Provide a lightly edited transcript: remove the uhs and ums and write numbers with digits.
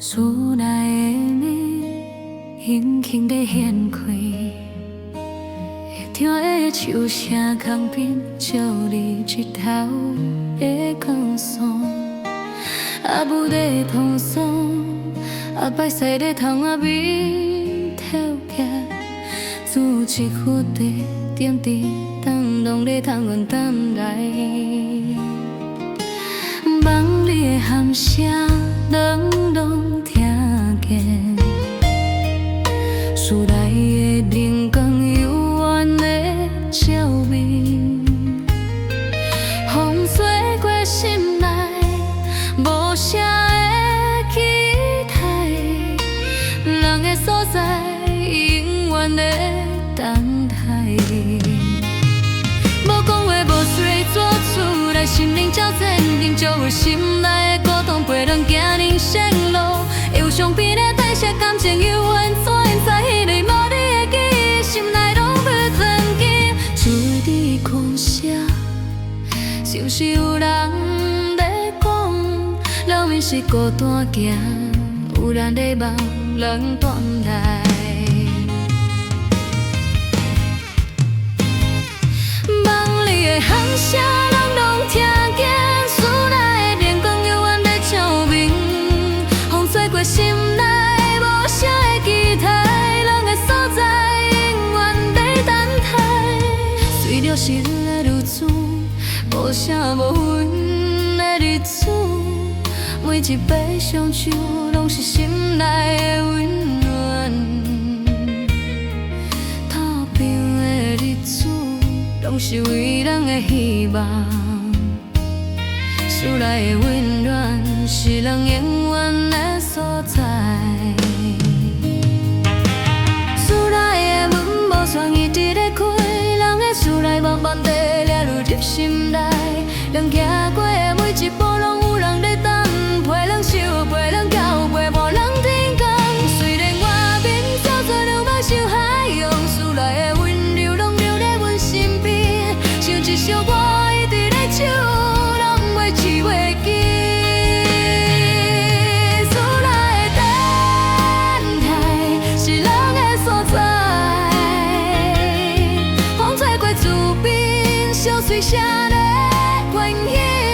厝内的面轻轻地掀开，会听的树声空边照你日头的光线，啊舞在风霜，啊摆西在窗仔边跳起，煮一壶茶，点滴当拢在窗阮等来。梦里的喊声，拢拢听见，厝内的灯光幽怨的照明，风吹过心内，无声的期待，人的所在永远在等待。无讲话，无水做出来，心灵照前进，就有心内的孤单陪咱行人生路。忧伤变了代谢，感情犹原错因在迄个无你的记忆，心内拢要曾经。厝里看声，是不是有人在讲，人面是孤单行，有人在望人转来。梦里的喊声，人拢听见，厝内的灯光幽怨在照明，风吹过心内，无声的期待，人的所在永远在等待。随着时日的流转，无声无韵的日子，每一杯烧酒，拢是心内的温暖。打拼的日子，拢是为人的希望，厝内的温暖是人永远的所在。厝内的门无窗一直在开，人的厝内慢慢地掠入心内，人行过的每一步拢有人在等，陪人笑，陪人哭，陪伴人天光。虽然外面走做流氓像海洋，厝内的温柔拢留在阮身边，像一首歌一直在唱，拢袂去袂记。厝内的等待是人的所在，风吹过厝边，小水声在关心。